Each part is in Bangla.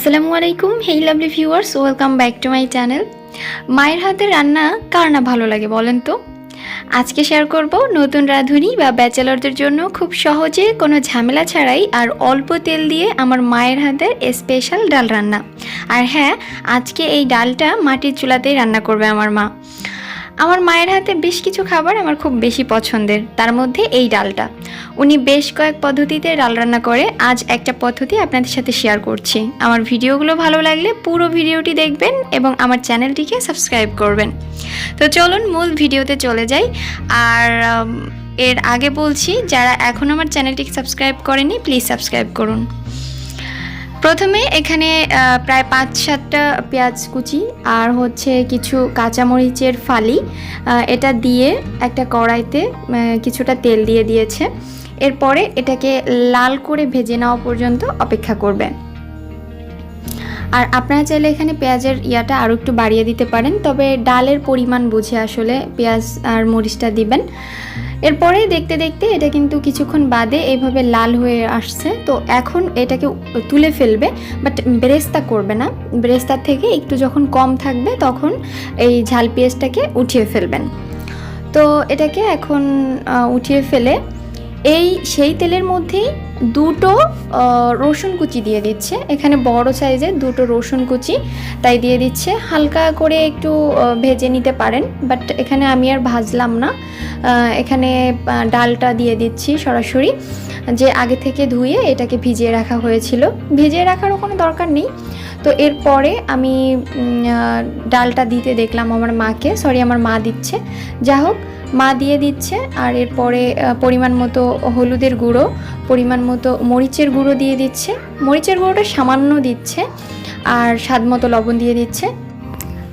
আসসালামু আলাইকুম, hey lovely viewers, welcome back to my channel. মায়ের হাতের রান্না কার না ভালো লাগে বলেন তো। আজকে শেয়ার করব নতুন রাঁধুনি বা ব্যাচেলরদের জন্য খুব সহজে কোনো ঝামেলা ছাড়াই আর অল্প তেল দিয়ে আমার মায়ের হাতের স্পেশাল ডাল রান্না। আর হ্যাঁ, আজকে এই ডালটা মাটির চুলাতেই রান্না করবে আমার মা। আমার মায়ের হাতে বেশ কিছু খাবার আমার খুব বেশি পছন্দের, তার মধ্যে এই ডালটা। উনি বেশ কয়েক পদ্ধতিতে ডাল রান্না করে, আজ একটা পদ্ধতি আপনাদের সাথে শেয়ার করছি। আমার ভিডিওগুলো ভালো লাগলে পুরো ভিডিওটি দেখবেন এবং আমার চ্যানেলটিকে সাবস্ক্রাইব করবেন। তো চলুন মূল ভিডিওতে চলে যাই। আর এর আগে বলছি, যারা এখন আমার চ্যানেলটিকে সাবস্ক্রাইব করেনি প্লিজ সাবস্ক্রাইব করুন। প্রথমে এখানে প্রায় 5-7টা পেঁয়াজ কুচি আর কিছু কাঁচামরিচের ফালি এটা দিয়ে একটা কড়াইতে কিছুটা তেল দিয়ে দিয়েছে। এরপরে এটাকে লাল করে ভেজে নেওয়া পর্যন্ত অপেক্ষা করবে। আর আপনারা চাইলে এখানে পেঁয়াজের ইয়াটা আরও একটু বাড়িয়ে দিতে পারেন, তবে ডালের পরিমাণ বুঝে আসলে পেঁয়াজ আর মরিচটা দিবেন। এরপরে দেখতে দেখতে এটা কিন্তু কিছুক্ষণ বাদে এইভাবে লাল হয়ে আসছে। তো এখন এটাকে তুলে ফেলবে, বাট বেরেস্তা করবে না। বেরেস্তার থেকে একটু যখন কম থাকবে তখন এই ঝাল পেঁয়াজটাকে উঠিয়ে ফেলবেন। তো এটাকে এখন উঠিয়ে ফেলে সেই তেলের মধ্যেই দুটো রসুন কুচি দিয়ে দিচ্ছে। এখানে বড় সাইজের দুটো রসুন কুচি তাই দিয়ে দিচ্ছে। হালকা করে একটু ভেজে নিতে পারেন, বাট এখানে আমি আর ভাজলাম না। এখানে ডালটা দিয়ে দিচ্ছি সরাসরি, যে আগে থেকে ধুয়ে এটাকে ভিজিয়ে রাখা হয়েছিল। ভিজিয়ে রাখারও কোনো দরকার নেই। তো এরপরে আমি ডালটা দিতে দেখলাম আমার মা দিচ্ছে। যা হোক, মা দিয়ে দিচ্ছে। আর এরপরে পরিমাণ মতো হলুদের গুঁড়ো, পরিমাণ মতো মরিচের গুঁড়ো দিয়ে দিচ্ছে। মরিচের গুঁড়োটা সামান্য দিচ্ছে, আর স্বাদ মতো লবণ দিয়ে দিচ্ছে।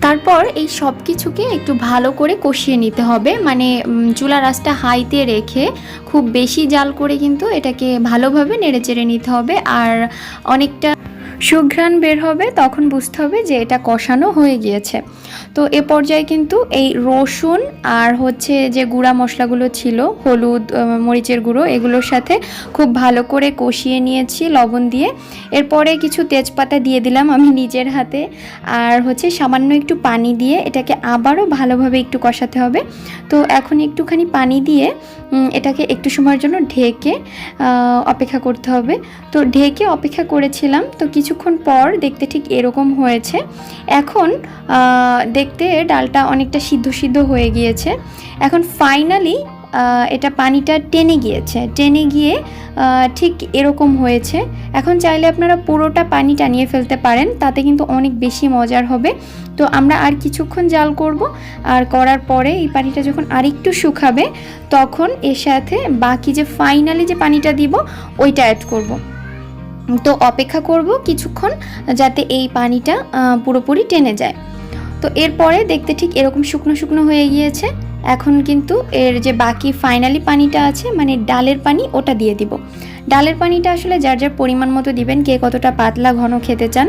তারপর এই সব কিছুকে একটু ভালো করে কষিয়ে নিতে হবে, মানে চুলার আঁচটা হাইতে রেখে খুব বেশি জাল করে কিন্তু এটাকে ভালোভাবে নেড়েচেড়ে নিতে হবে। আর অনেকটা সুঘ্রাণ বের হবে, তখন বুঝতে হবে যে এটা কষানো হয়ে গিয়েছে। তো এ পর্যায়ে কিন্তু এই রসুন আর যে গুঁড়া মশলাগুলো ছিল, হলুদ, মরিচের গুঁড়ো, এগুলোর সাথে খুব ভালো করে কষিয়ে নিয়েছি লবণ দিয়ে। এরপরে কিছু তেজপাতা দিয়ে দিলাম আমি নিজের হাতে, আর সামান্য একটু পানি দিয়ে এটাকে আবারও ভালোভাবে একটু কষাতে হবে। তো এখন একটুখানি পানি দিয়ে এটাকে একটু সময়ের জন্য ঢেকে অপেক্ষা করতে হবে। তো ঢেকে অপেক্ষা করেছিলাম, তো কিছুক্ষণ পর দেখতে ঠিক এরকম হয়েছে। এখন দেখতে ডালটা অনেকটা সিদ্ধ হয়ে গিয়েছে। এখন ফাইনালি এটা পানিটা টেনে গিয়ে ঠিক এরকম হয়েছে। এখন চাইলে আপনারা পুরোটা পানি টানিয়ে ফেলতে পারেন, তাতে কিন্তু অনেক বেশি মজার হবে। তো আমরা আর কিছুক্ষণ জাল করব, আর করার পরে এই পানিটা যখন আরেকটু শুকাবে তখন এর সাথে বাকি ফাইনালি যে পানিটা দিব ওইটা অ্যাড করব। তো অপেক্ষা করব কিছুক্ষণ, যাতে এই পানিটা পুরোপুরি টেনে যায়। তো এরপরে দেখতে ঠিক এরকম শুকনো হয়ে গিয়েছে। এখন কিন্তু এর যে বাকি ফাইনালি পানিটা আছে, মানে ডালের পানি, ওটা দিয়ে দিব। ডালের পানিটা আসলে যার যার পরিমাণ মতো দিবেন, কে কতটা পাতলা ঘন খেতে চান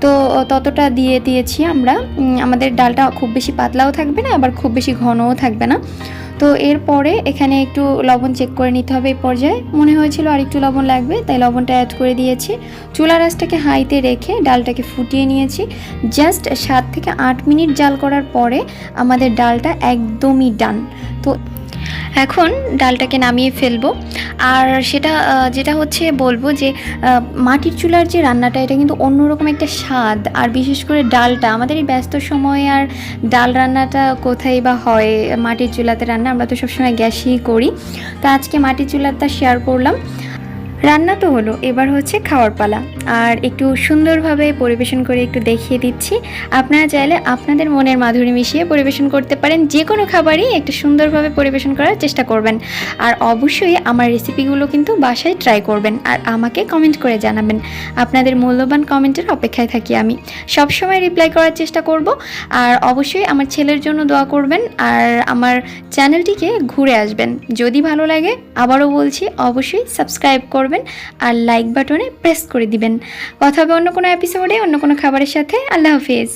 তো ততটা দিয়ে দিয়েছি আমরা। আমাদের ডালটা খুব বেশি পাতলাও থাকবে না, আবার খুব বেশি ঘনও থাকবে না। তো এরপরে এখানে একটু লবণ চেক করে নিতে হবে। এই পর্যায়ে মনে হয়েছিল আর একটু লবণ লাগবে, তাই লবণটা অ্যাড করে দিয়েছি। চুলার আঁচটাকে হাইতে রেখে ডালটাকে ফুটিয়ে নিয়েছি। জাস্ট 7 থেকে 8 মিনিট জাল করার পরে আমাদের ডালটা একদমই ডান। তো এখন ডালটাকে নামিয়ে ফেলবো। আর যেটা বলবো যে মাটির চুলার যে রান্নাটা, এটা কিন্তু অন্যরকম একটা স্বাদ। আর বিশেষ করে ডালটা, আমাদের এই ব্যস্ত সময়ে আর ডাল রান্নাটা কোথায় বা হয়, মাটির চুলাতে রান্না, আমরা তো সবসময় গ্যাসেই করি। তো আজকে মাটির চুলাটা শেয়ার করলাম। রান্না তো হলো, এবার খাওয়ার পালা। আর একটু সুন্দরভাবে পরিবেশন করে একটু দেখিয়ে দিচ্ছি। আপনারা চাইলে আপনাদের মনের মাধুরী মিশিয়ে পরিবেশন করতে পারেন। যে কোনো খাবারই একটু সুন্দরভাবে পরিবেশন করার চেষ্টা করবেন। আর অবশ্যই আমার রেসিপিগুলো কিন্তু বাসায় ট্রাই করবেন, আর আমাকে কমেন্ট করে জানাবেন। আপনাদের মূল্যবান কমেন্টের অপেক্ষায় থাকি আমি, সবসময় রিপ্লাই করার চেষ্টা করব। আর অবশ্যই আমার ছেলের জন্য দোয়া করবেন, আর আমার চ্যানেলটিকে ঘুরে আসবেন। যদি ভালো লাগে, আবারও বলছি, অবশ্যই সাবস্ক্রাইব করবেন আর লাইক বাটনে প্রেস করে দিবেন। কথা হবে অন্য কোনো এপিসোডে অন্য কোনো খাবারের সাথে। আল্লাহ হাফেজ।